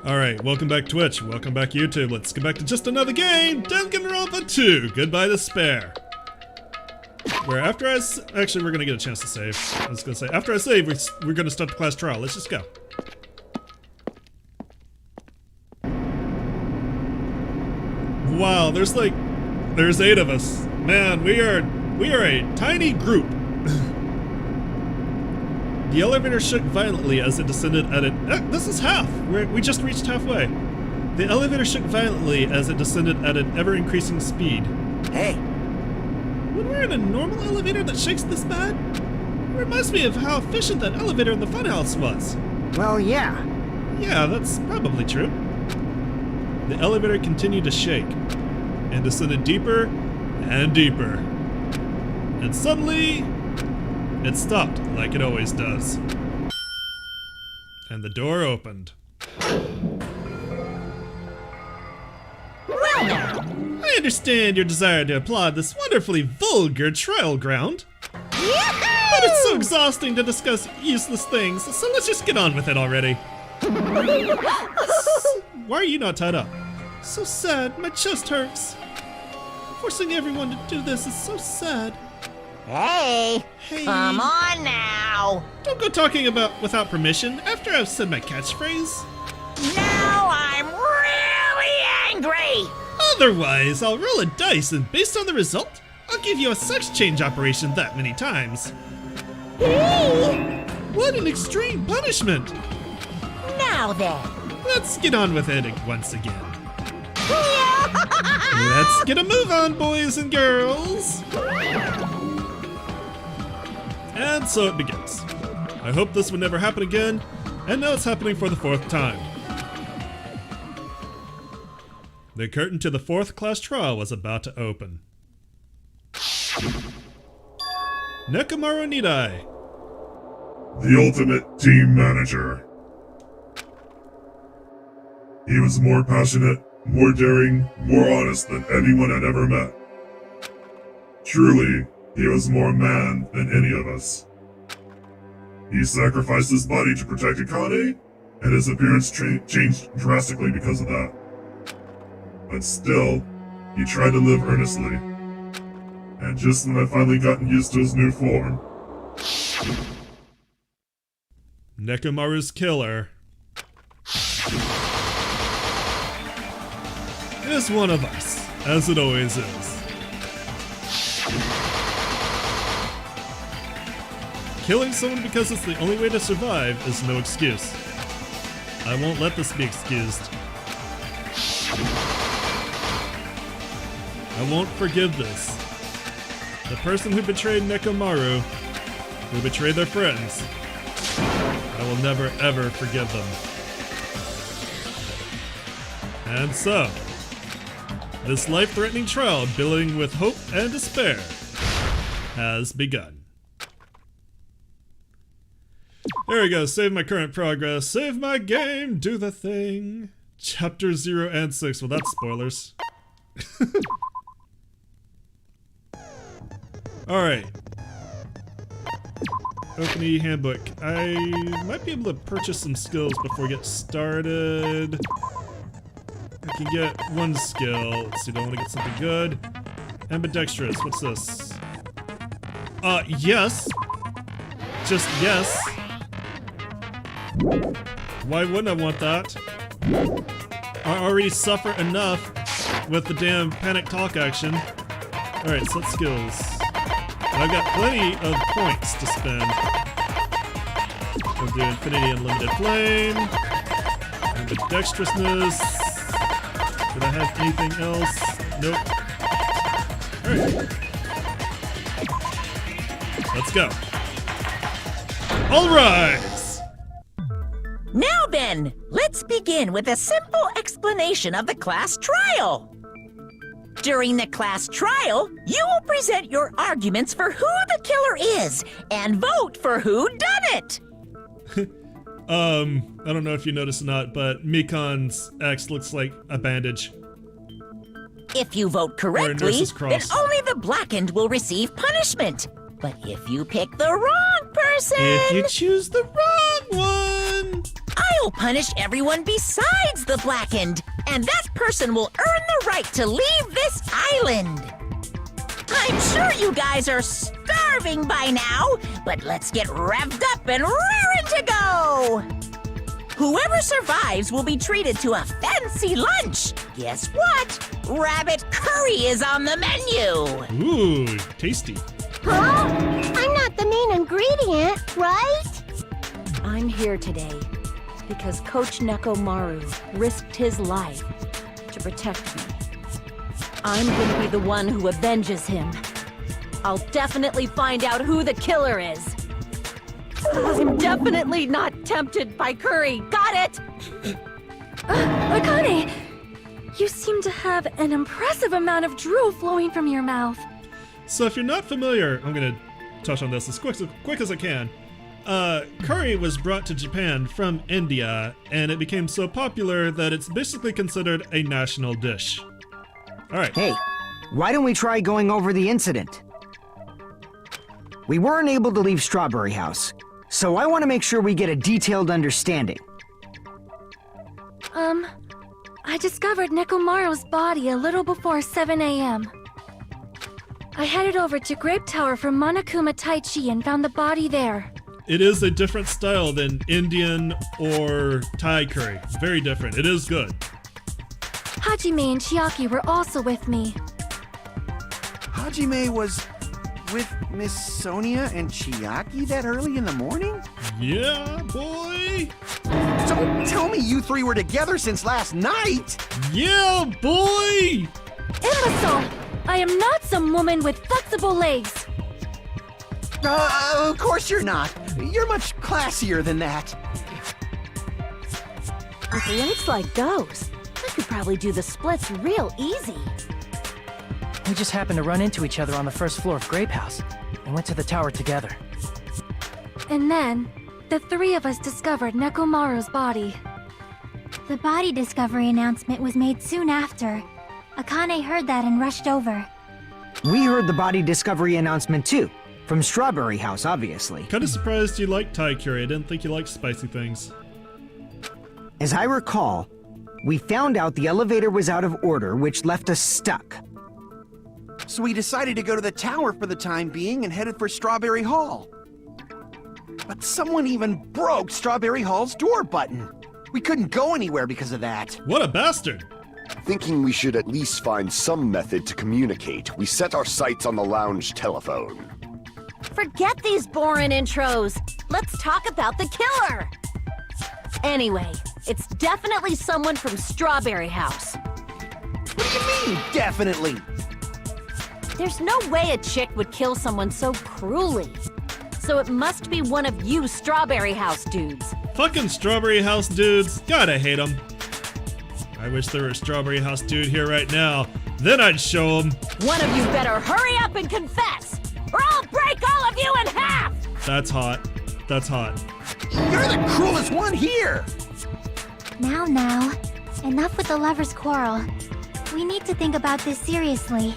Alright, welcome back Twitch, welcome back YouTube. Let's get back to just another game, Danganronpa 2, Goodbye Despair. Where after actually we're gonna get a chance to save. I was gonna say, after I save, we're gonna start the class trial. Let's just go. Wow, there's 8 of us. Man, we are a tiny group. The elevator shook violently as it descended at an... this is half! We just reached halfway. The elevator shook violently as it descended at an ever-increasing speed. Hey! When we're in a normal elevator that shakes this bad? It reminds me of how efficient that elevator in the funhouse was. Well, yeah. Yeah, that's probably true. The elevator continued to shake, and descended deeper and deeper. And suddenly... it stopped, like it always does. And the door opened. Well now. I understand your desire to applaud this wonderfully vulgar trial ground. Yahoo! But it's so exhausting to discuss useless things, so let's just get on with it already. Why are you not tied up? So sad, my chest hurts. Forcing everyone to do this is so sad. Hey! Hey. Come on now! Don't go talking about without permission after I've said my catchphrase. Now I'm really angry! Otherwise, I'll roll a dice and based on the result, I'll give you a sex change operation that many times. What an extreme punishment! Now then. Let's get on with it once again. Let's get a move on, boys and girls! And so it begins. I hope this would never happen again, and now it's happening for the 4th time. The curtain to the 4th class trial was about to open. Nekomaru Nidai. The ultimate team manager. He was more passionate, more daring, more honest than anyone I'd ever met. Truly, he was more man than any of us. He sacrificed his body to protect Akane, and his appearance changed drastically because of that. But still, he tried to live earnestly. And just when I'd finally gotten used to his new form... Nekomaru's killer is one of us, as it always is. Killing someone because it's the only way to survive is no excuse. I won't let this be excused. I won't forgive this. The person who betrayed Nekomaru, who betrayed their friends, I will never ever forgive them. And so, this life-threatening trial billowing with hope and despair has begun. There we go, save my current progress, save my game, do the thing. Chapter 0 and 6, well that's spoilers. Alright. Open e-handbook. I might be able to purchase some skills before we get started. I can get one skill. Let's see, do I want to get something good? Ambidextrous, what's this? Yes. Just yes. Why wouldn't I want that? I already suffer enough with the damn panic talk action. Alright, set skills. And I've got plenty of points to spend. We'll do Infinity Unlimited Flame. Ambidextrousness. Did I have anything else? Nope. Alright. Let's go. All rise! Now then, let's begin with a simple explanation of the class trial. During the class trial, you will present your arguments for who the killer is and vote for who done it. I don't know if you noticed or not, but Mikon's ex looks like a bandage. If you vote correctly, nurse's then cross. only the blackened will receive punishment. But if you pick the wrong person, If you choose the wrong one, I'll will punish everyone besides the blackened, and that person will earn the right to leave this island. I'm sure you guys are starving by now, but let's get revved up and raring to go! Whoever survives will be treated to a fancy lunch. Guess what? Rabbit curry is on the menu. Ooh, tasty. Huh? I'm not the main ingredient, right? I'm here today because Coach Nekomaru risked his life to protect me. I'm gonna be the one who avenges him. I'll definitely find out who the killer is. I'm definitely not tempted by curry. Got it? Akane! You seem to have an impressive amount of drool flowing from your mouth. So if you're not familiar, I'm gonna touch on this as quick as I can. Curry was brought to Japan from India, and it became so popular that it's basically considered a national dish. Alright. Hey, why don't we try going over the incident? We weren't able to leave Strawberry House, so I want to make sure we get a detailed understanding. I discovered Nekomaru's body a little before 7 a.m. I headed over to Grape Tower from Monokuma Taichi and found the body there. It is a different style than Indian or Thai curry. Very different. It is good. Hajime and Chiaki were also with me. Hajime was with Miss Sonia and Chiaki that early in the morning? Yeah, boy! Don't tell me you three were together since last night! Yeah, boy! Imbecile! I am not some woman with flexible legs. Of course you're not. You're much classier than that. With legs like those, I could probably do the splits real easy. We just happened to run into each other on the first floor of Grape House and went to the tower together. And then, the three of us discovered Nekomaru's body. The body discovery announcement was made soon after. Akane heard that and rushed over. We heard the body discovery announcement too, from Strawberry House, obviously. Kinda surprised you liked Thai curry. I didn't think you liked spicy things. As I recall, we found out the elevator was out of order, which left us stuck. So we decided to go to the tower for the time being and headed for Strawberry Hall. But someone even broke Strawberry Hall's door button. We couldn't go anywhere because of that. What a bastard! Thinking we should at least find some method to communicate, we set our sights on the lounge telephone. Forget these boring intros. Let's talk about the killer. Anyway, it's definitely someone from Strawberry House. What do you mean, definitely? There's no way a chick would kill someone so cruelly. So it must be one of you Strawberry House dudes. Fucking Strawberry House dudes. Gotta hate them. I wish there were a Strawberry House dude here right now. Then I'd show him. One of you better hurry up and confess, or I'll break all of you in half! That's hot. That's hot. You're the cruelest one here! Now, enough with the lovers' quarrel. We need to think about this seriously.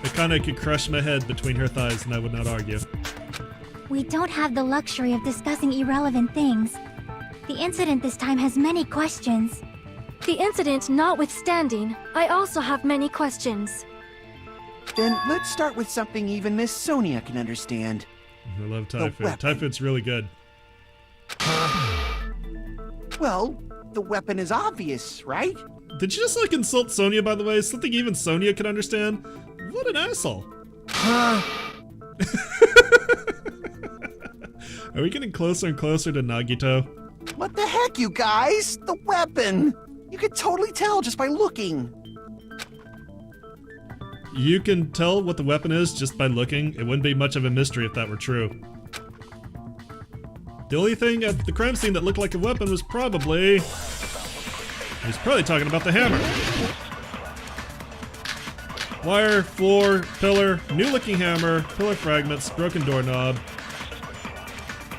Akane could crush my head between her thighs and I would not argue. We don't have the luxury of discussing irrelevant things. The incident this time has many questions. The incident notwithstanding, I also have many questions. Then let's start with something even Miss Sonia can understand. I love Thai The food. weapon. Thai food's really good. Well, the weapon is obvious, right? Did you just like insult Sonia, by the way? Something even Sonia could understand? What an asshole. Are we getting closer and closer to Nagito? What the heck, you guys? The weapon! You could totally tell just by looking. You can tell what the weapon is just by looking. It wouldn't be much of a mystery if that were true. The only thing at the crime scene that looked like a weapon was probably... He's probably talking about the hammer. Wire, floor, pillar, new-looking hammer, pillar fragments, broken doorknob.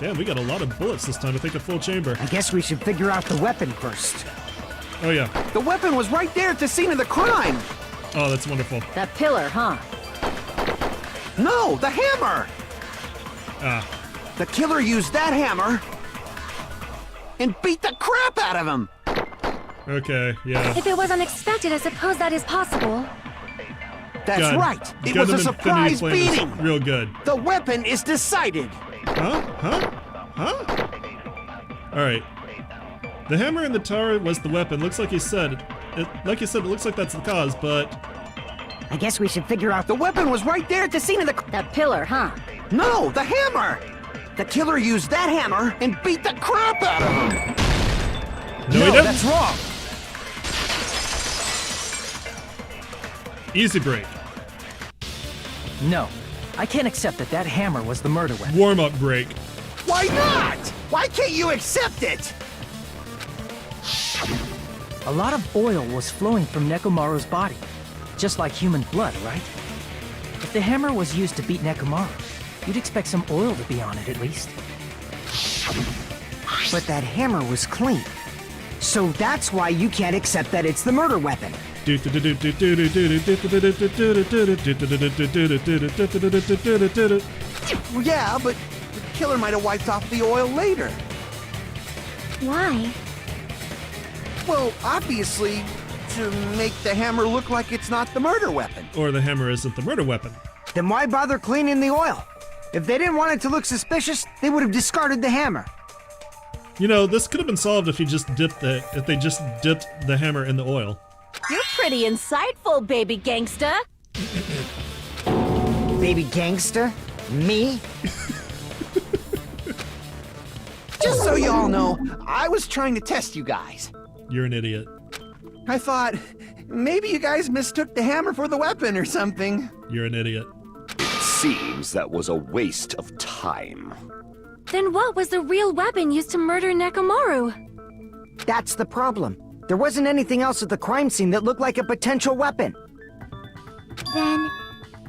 Damn, we got a lot of bullets this time to think a full chamber. I guess we should figure out the weapon first. Oh yeah. The weapon was right there at the scene of the crime! Oh, that's wonderful. That pillar, huh? No, the hammer! Ah. The killer used that hammer and beat the crap out of him. Okay, yeah. If it was unexpected, I suppose that is possible. That's God, right. It Gundam was a Infinity surprise Flame is beating. real good. The weapon is decided. Huh? Alright. The hammer in the tower was the weapon. Looks like you said. It looks like that's the cause, but... I guess we should figure out The weapon was right there at the scene of the... That pillar, huh? No, the hammer! The killer used that hammer and beat the crap out of him. No, he didn't. That's wrong. Easy break. No, I can't accept that that hammer was the murder weapon. Warm-up break. Why not? Why can't you accept it? A lot of oil was flowing from Nekomaru's body, just like human blood, right? If the hammer was used to beat Nekomaru, you'd expect some oil to be on it at least. But that hammer was clean. So that's why you can't accept that it's the murder weapon. Well, yeah, but the killer might have wiped off the oil later. Why? Well, obviously, to make the hammer look like it's not the murder weapon. Or the hammer isn't the murder weapon. Then why bother cleaning the oil? If they didn't want it to look suspicious, they would have discarded the hammer. You know, this could have been solved if they just dipped the hammer in the oil. You're pretty insightful, baby gangsta. Baby gangster? Me? Just so you all know, I was trying to test you guys. You're an idiot. I thought, maybe you guys mistook the hammer for the weapon or something. You're an idiot. Seems that was a waste of time. Then what was the real weapon used to murder Nekomaru? That's the problem. There wasn't anything else at the crime scene that looked like a potential weapon. Then,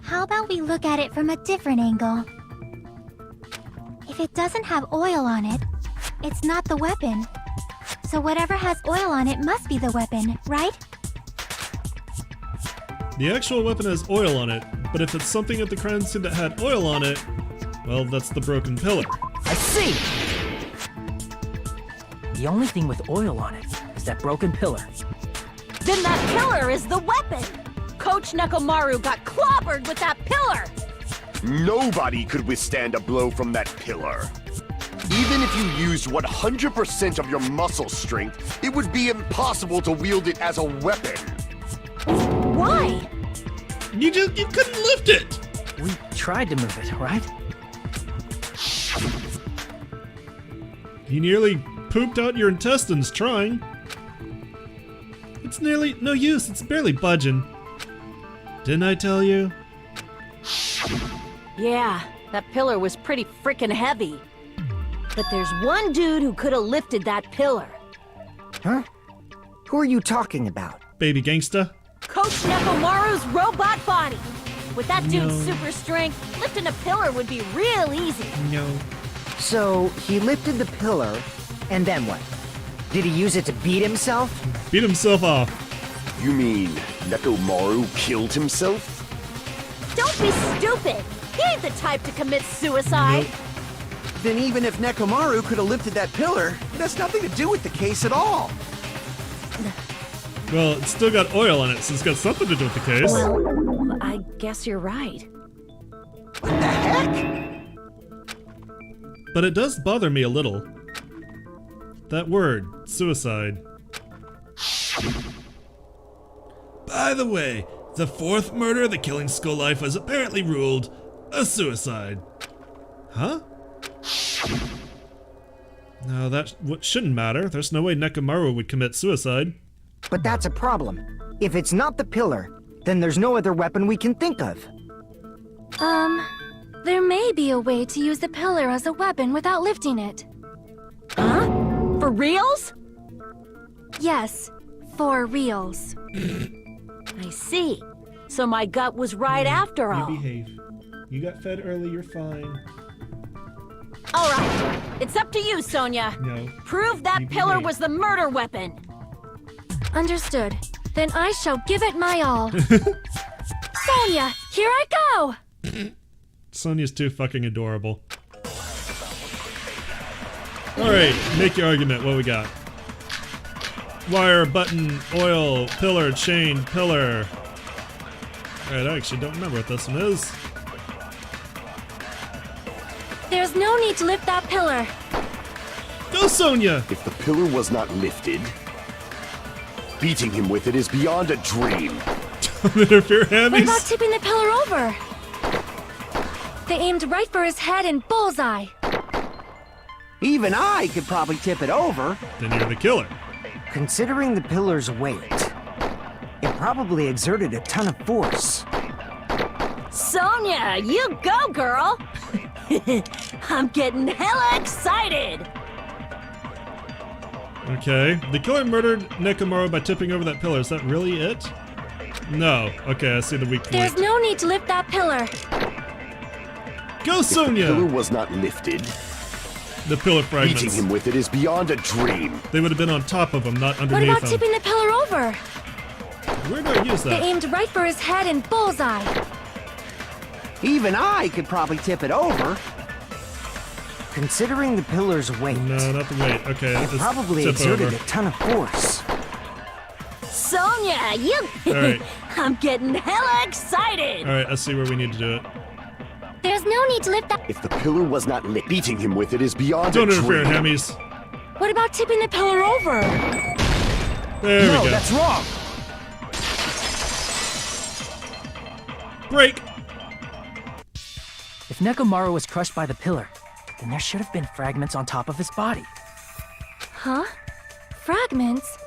how about we look at it from a different angle? If it doesn't have oil on it, it's not the weapon. So whatever has oil on it must be the weapon, right? The actual weapon has oil on it, but if it's something at the crime scene that had oil on it, well, that's the broken pillar. I see! The only thing with oil on it is that broken pillar. Then that pillar is the weapon! Coach Nekomaru got clobbered with that pillar! Nobody could withstand a blow from that pillar. Even if you used 100% of your muscle strength, it would be impossible to wield it as a weapon. Why? You couldn't lift it! We tried to move it, right? You nearly pooped out your intestines trying. It's nearly no use, it's barely budging. Didn't I tell you? Yeah, that pillar was pretty frickin' heavy. But there's one dude who could have lifted that pillar. Huh? Who are you talking about? Baby gangsta. Coach Nekomaru's robot body! With that dude's super strength, lifting a pillar would be real easy. No. So, he lifted the pillar, and then what? Did he use it to beat himself? Beat himself off. You mean Nekomaru killed himself? Don't be stupid! He ain't the type to commit suicide! Nope. Then even if Nekomaru could have lifted that pillar, it has nothing to do with the case at all. Well, it's still got oil on it, so it's got something to do with the case. Well, I guess you're right. What the heck? But it does bother me a little. That word, suicide. By the way, the fourth murder of the Killing Skull Life was apparently ruled a suicide. Huh? No, that shouldn't matter. There's no way Nekomaru would commit suicide. But that's a problem. If it's not the pillar, then there's no other weapon we can think of. There may be a way to use the pillar as a weapon without lifting it. Huh? For reals? Yes, for reals. I see. So my gut was right after all. You behave. You got fed early, you're fine. All right, it's up to you, Sonia. No. Prove that You pillar behave. was the murder weapon. Understood. Then I shall give it my all. Sonia, here I go! Sonia's too fucking adorable. Alright, make your argument. What we got? Wire, button, oil, pillar, chain, pillar. Alright, I actually don't remember what this one is. There's no need to lift that pillar. Go, Sonia! If the pillar was not lifted, beating him with it is beyond a dream. Don't interfere, What Hammies. about tipping the pillar over? They aimed right for his head and bullseye. Even I could probably tip it over. Then you're the killer. Considering the pillar's weight, it probably exerted a ton of force. Sonia, you go, girl! I'm getting hella excited! Okay. The killer murdered Nekomaru by tipping over that pillar. Is that really it? No. Okay, I see the weak point. There's no need to lift that pillar. Go, The pillar Sonia! was not lifted, The pillar beating fragments. him with it is beyond a dream. They would have been on top of him, not What underneath about him. tipping the pillar over? Where do I use They that? aimed right for his head and bullseye. Even I could probably tip it over. Considering the pillar's weight, No, not the weight. Okay, it let's probably tip exerted over. a ton of force. Sonia, you... Alright. I'm getting hella excited! Alright, I see where we need to do it. There's no need to lift that. If the pillar was not lit, beating him with it is beyond Don't a interfere, dream. Hammies. What about tipping the pillar over? There No, we go. that's wrong. Break! If Nekomaru was crushed by the pillar, then there should have been fragments on top of his body. Huh? Fragments?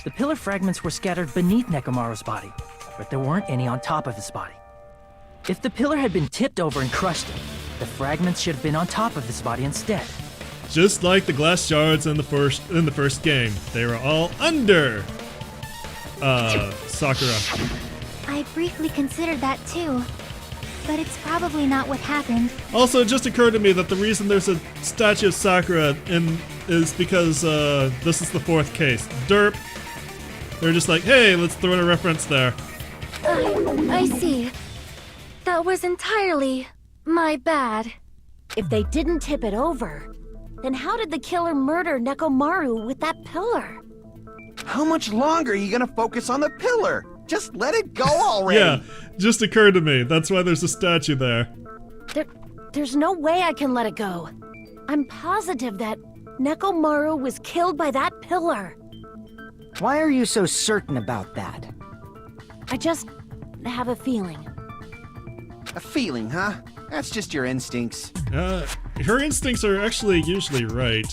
The pillar fragments were scattered beneath Nekomaru's body, but there weren't any on top of his body. If the pillar had been tipped over and crushed him, the fragments should have been on top of his body instead. Just like the glass shards in the first game. They were all under Sakura. I briefly considered that too. But it's probably not what happened. Also, it just occurred to me that the reason there's a statue of Sakura is because this is the fourth case. Derp. They're just like, hey, let's throw in a reference there. I see. That was entirely my bad. If they didn't tip it over, then how did the killer murder Nekomaru with that pillar? How much longer are you gonna focus on the pillar? Just let it go already! Yeah, just occurred to me. That's why there's a statue there. There's no way I can let it go. I'm positive that Nekomaru was killed by that pillar. Why are you so certain about that? I just have a feeling. A feeling, huh? That's just your instincts. Her instincts are actually usually right.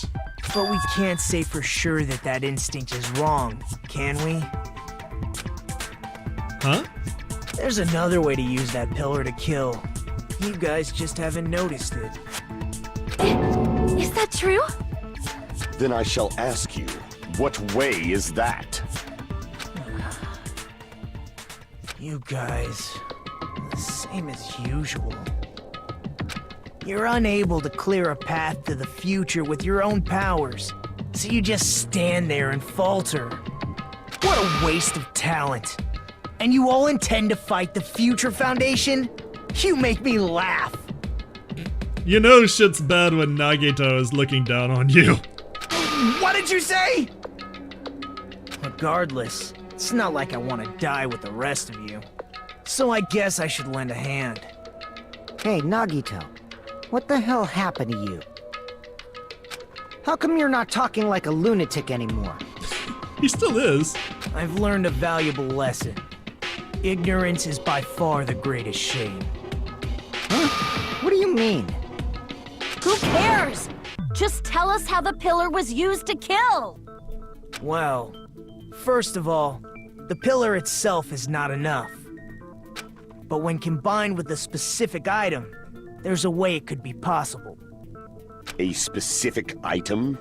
But we can't say for sure that that instinct is wrong, can we? Huh? There's another way to use that pillar to kill. You guys just haven't noticed it. Is that true? Then I shall ask you, what way is that? You guys, the same as usual. You're unable to clear a path to the future with your own powers, so you just stand there and falter. What a waste of talent. And you all intend to fight the Future Foundation? You make me laugh. You know shit's bad when Nagito is looking down on you. What did you say? Regardless, it's not like I want to die with the rest of you. So I guess I should lend a hand. Hey, Nagito, what the hell happened to you? How come you're not talking like a lunatic anymore? He still is. I've learned a valuable lesson. Ignorance is by far the greatest shame. Huh? What do you mean? Who cares? Just tell us how the pillar was used to kill. Well, first of all, the pillar itself is not enough. But when combined with a specific item, there's a way it could be possible. A specific item?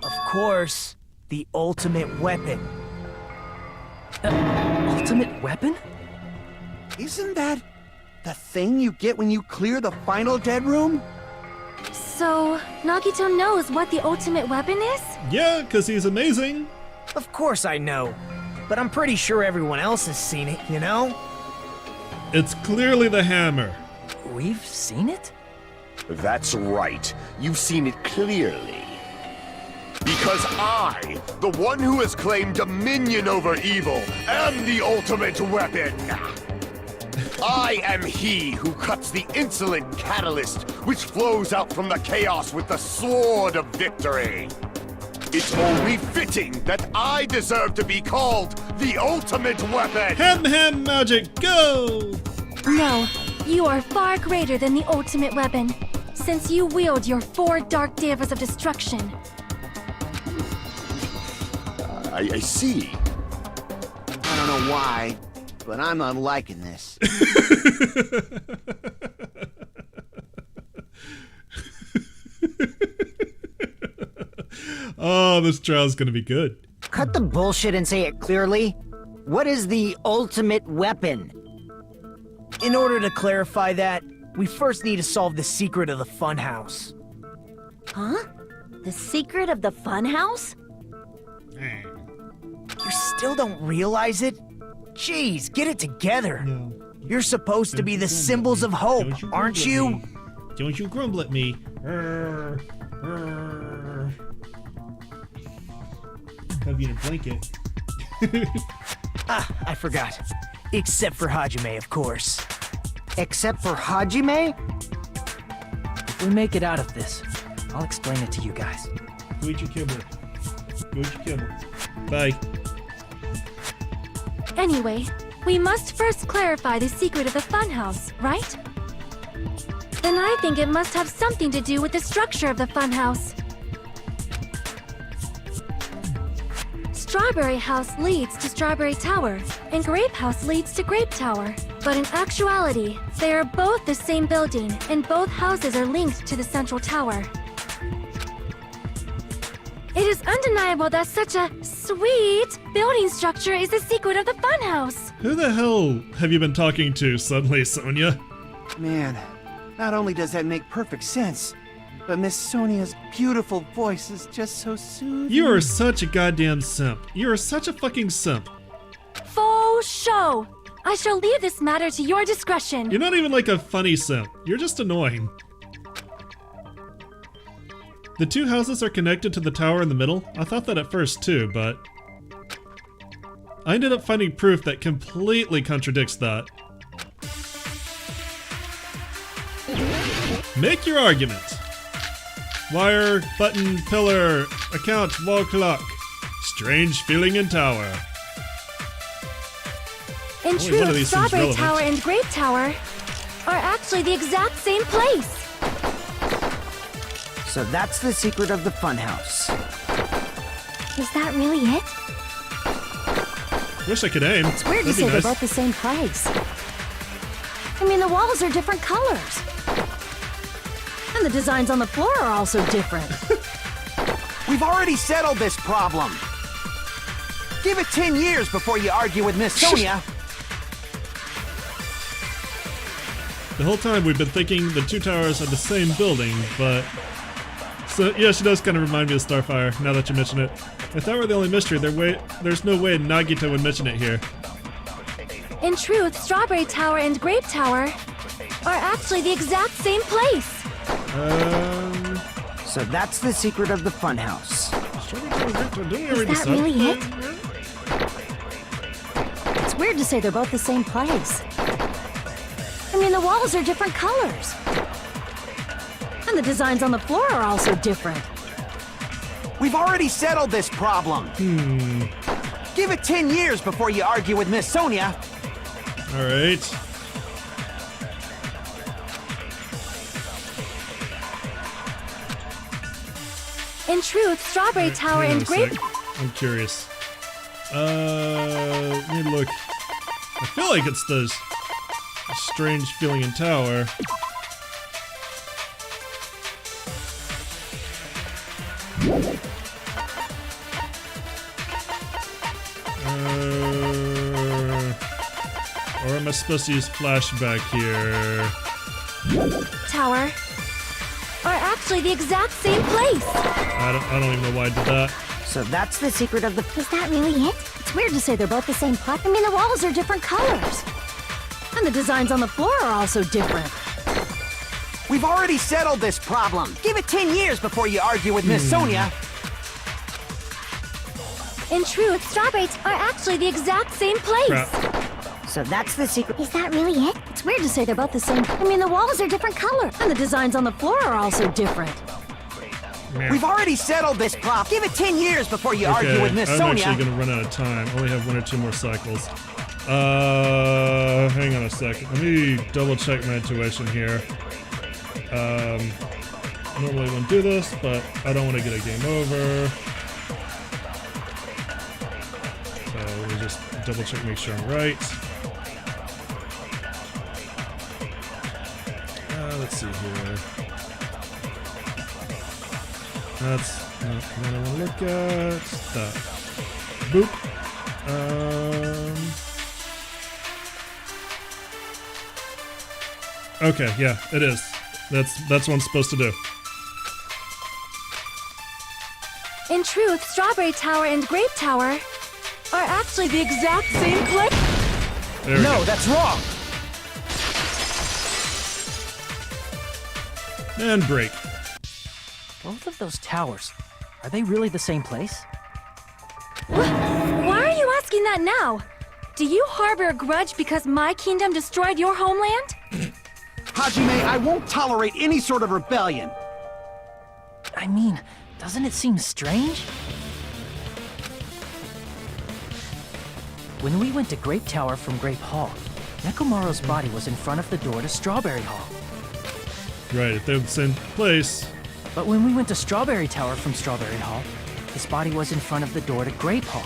Of course, the ultimate weapon. Ultimate weapon? Isn't that the thing you get when you clear the final dead room? So, Nagito knows what the ultimate weapon is? Yeah, because he's amazing. Of course I know, but I'm pretty sure everyone else has seen it, you know? It's clearly the hammer. We've seen it? That's right. You've seen it clearly. Because I, the one who has claimed dominion over evil, am the ultimate weapon. I am he who cuts the insolent catalyst which flows out from the chaos with the sword of victory. It's only fitting that I deserve to be called the ultimate weapon. Hem magic, go! No, you are far greater than the ultimate weapon, since you wield your 4 dark devas of destruction. I see. I don't know why, but I'm not liking this. Oh, this trial's gonna be good. Cut the bullshit and say it clearly. What is the ultimate weapon? In order to clarify that, we first need to solve the secret of the funhouse. Huh? The secret of the funhouse? You still don't realize it? Jeez, get it together. No. You're supposed to be the symbols of hope, Don't you aren't grumble you? at me. Don't you grumble at me. Have you in a blanket? Ah, I forgot. Except for Hajime, of course. Except for Hajime? If we make it out of this, I'll explain it to you guys. Go eat your kibble. Go eat your kibble. Bye. Anyway, we must first clarify the secret of the funhouse, right? Then I think it must have something to do with the structure of the funhouse. Strawberry House leads to Strawberry Tower, and Grape House leads to Grape Tower. But in actuality, they are both the same building, and both houses are linked to the central tower. It is undeniable that such a sweet building structure is the secret of the funhouse. Who the hell have you been talking to suddenly, Sonia? Man, not only does that make perfect sense, but Miss Sonia's beautiful voice is just so soothing. You are such a goddamn simp. You are such a fucking simp. Faux show. I shall leave this matter to your discretion. You're not even like a funny simp. You're just annoying. The 2 houses are connected to the tower in the middle. I thought that at first too, but I ended up finding proof that completely contradicts that. Make your argument. Wire, button, pillar, account, wall clock. Strange feeling in tower. In Only one of truth, these seems Strawberry relevant. Tower and Grape Tower are actually the exact same place. So that's the secret of the funhouse. Is that really it? Wish I could aim. It's weird to That'd be say they're nice. both the same place. I mean, the walls are different colors. And the designs on the floor are also different. We've already settled this problem. Give it 10 years before you argue with Miss Sonia. The whole time we've been thinking the 2 towers are the same building, but... So, yeah, she does kind of remind me of Starfire, now that you mention it. If that were the only mystery, there's no way Nagita would mention it here. In truth, Strawberry Tower and Grape Tower are actually the exact same place. So that's the secret of the funhouse. Is that really it? It's weird to say they're both the same place. I mean, the walls are different colors. And the designs on the floor are also different. We've already settled this problem. Give it 10 years before you argue with Miss Sonia. Alright. In truth, Strawberry Tower Hang on and a Grape... sec. I'm curious. Let me look. I feel like it's the strange feeling in tower. Or am I supposed to use flashback here? Tower are actually the exact same place. I don't even know why I did that. So that's the secret of the... Is that really it? It's weird to say they're both the same place. I mean, the walls are different colors. And the designs on the floor are also different. We've already settled this problem. Give it 10 years before you argue with Miss Sonia. In truth, strawberries are actually the exact same place. Crap. So that's the secret. Is that really it? It's weird to say they're both the same. I mean, the walls are different color, and the designs on the floor are also different. We've already settled this problem. Give it 10 years before you argue with Miss I'm Sonia. actually gonna run out of time. Only have 1 or 2 more cycles. Hang on a second. Let me double check my intuition here. Normally I wouldn't do this, but I don't want to get a game over. So let me just double check, make sure I'm right. Let's see here. That's not what I want to look at. That. Boop. Okay, yeah, it is. That's what I'm supposed to do. In truth, Strawberry Tower and Grape Tower are actually the exact same place. There we go. No, that's wrong. And break. Both of those towers, are they really the same place? Why are you asking that now? Do you harbor a grudge because my kingdom destroyed your homeland? Hajime, I won't tolerate any sort of rebellion. I mean, doesn't it seem strange? When we went to Grape Tower from Grape Hall, Nekomaru's body was in front of the door to Strawberry Hall. Right, if they're the same place. But when we went to Strawberry Tower from Strawberry Hall, his body was in front of the door to Grape Hall.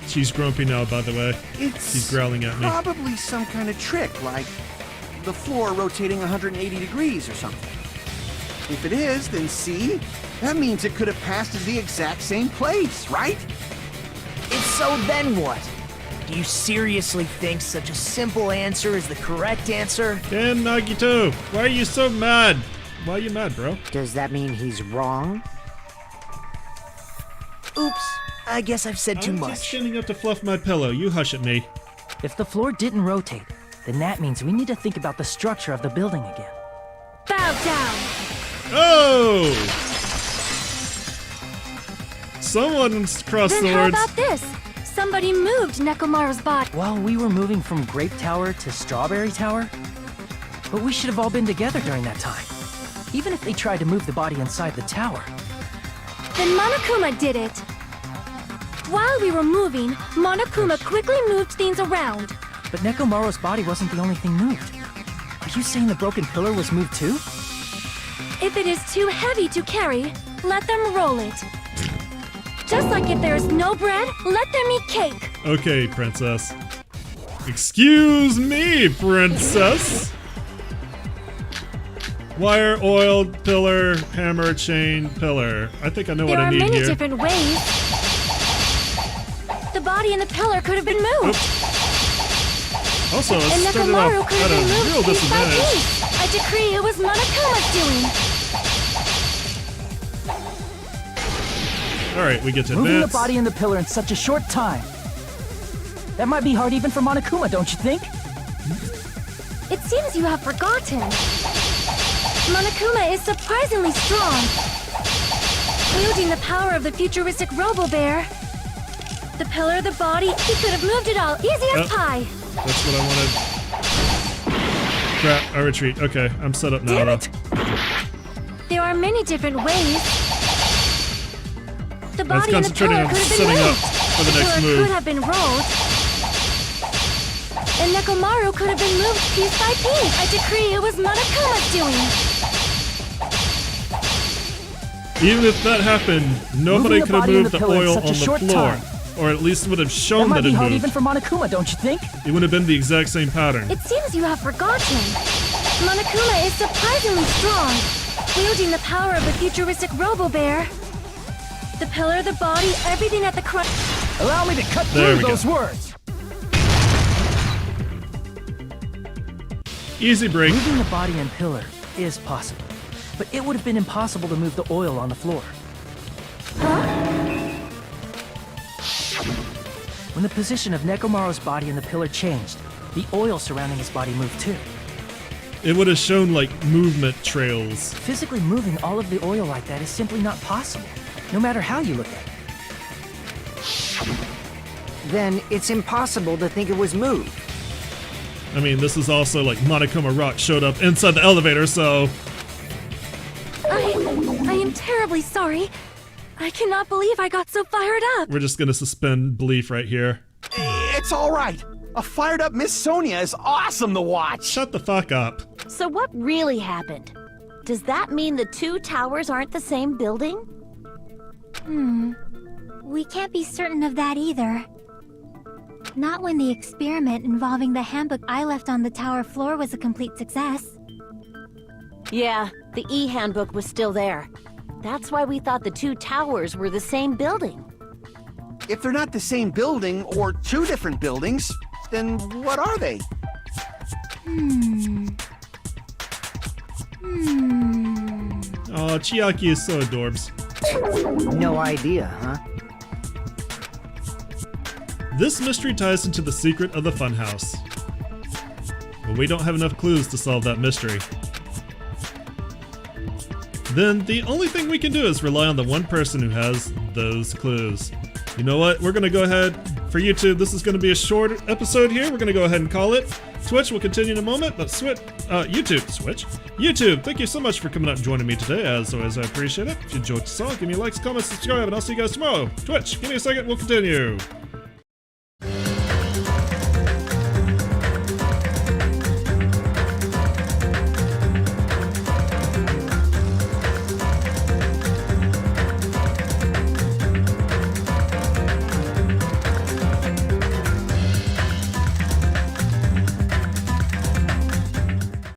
She's grumpy now, by the way. She's growling at me. Probably some kind of trick, like the floor rotating 180 degrees or something. If it is, then see? That means it could have passed as the exact same place, right? If so, then what? Do you seriously think such a simple answer is the correct answer? Dan Nagito, why are you so mad? Why are you mad, bro? Does that mean he's wrong? Oops, I guess I've said too I'm just much. standing up to fluff my pillow. You hush at me. If the floor didn't rotate, then that means we need to think about the structure of the building again. Bow down! Oh! Someone's crossed Then how swords. about this? Somebody moved Nekomaru's body. Well, we were moving from Grape Tower to Strawberry Tower, but we should have all been together during that time. Even if they tried to move the body inside the tower. Then Monokuma did it. While we were moving, Monokuma quickly moved things around. But Nekomaru's body wasn't the only thing moved. Are you saying the broken pillar was moved too? If it is too heavy to carry, let them roll it. Just like if there is no bread, let them eat cake. Okay, princess. Excuse me, princess. Wire, oil, pillar, hammer, chain, pillar. I think I know what I need There are many here. different ways. The body and the pillar could have been moved. Also, it And started Nekomaru off could at have a been real moved piece by disadvantage. piece. I decree it was Monokuma's doing. Alright, we get to Moving advance. the body and the pillar in such a short time. That might be hard even for Monokuma, don't you think? It seems you have forgotten. Monokuma is surprisingly strong. Wielding the power of the futuristic Robo-Bear. The pillar, the body, he could have moved it all, easy as pie. That's what I wanted. Crap, I retreat. Okay, I'm set up now, Damn though. it! There are many different ways. The I was body and the concentrating pillar on could have been setting up moved. for the next pillar move. could have been rolled. And Nekomaru could have been moved piece by piece. I decree it was Monokuma's doing. Even if that happened, nobody Moving the could have body and moved the the pillar in oil such a on the short floor. time. Or at least would have That shown might that be it hard moved. even for Monokuma, don't you think? It would have been the exact same pattern. It seems you have forgotten. Monokuma is surprisingly strong. Wielding the power of the futuristic Robo-Bear. The pillar, the body, everything at the crux. Allow me to cut There through we those go. words. Easy break. Moving the body and pillar is possible, but it would have been impossible to move the oil on the floor. When the position of Nekomaru's body and the pillar changed, the oil surrounding his body moved too. It would have shown like movement trails. Physically moving all of the oil like that is simply not possible, no matter how you look at it. Then it's impossible to think it was moved. I mean, this is also like Monokuma Rock showed up inside the elevator, so... I am terribly sorry. I cannot believe I got so fired up. We're just gonna suspend belief right here. It's all right. A fired up Miss Sonia is awesome to watch. Shut the fuck up. So what really happened? Does that mean the two towers aren't the same building? We can't be certain of that either. Not when the experiment involving the handbook I left on the tower floor was a complete success. Yeah, the e-handbook was still there. That's why we thought the two towers were the same building. If they're not the same building or two different buildings, then what are they? Oh, Chiaki is so adorbs. No idea, huh? This mystery ties into the secret of the funhouse. But we don't have enough clues to solve that mystery. Then the only thing we can do is rely on the one person who has those clues. You know what? We're gonna go ahead, for YouTube, this is gonna be a short episode here. We're gonna go ahead and call it. Twitch will continue in a moment, but YouTube, thank you so much for coming out and joining me today. As always, I appreciate it. If you enjoyed what you saw, give me likes, comments, subscribe, and I'll see you guys tomorrow. Twitch, give me a second, we'll continue.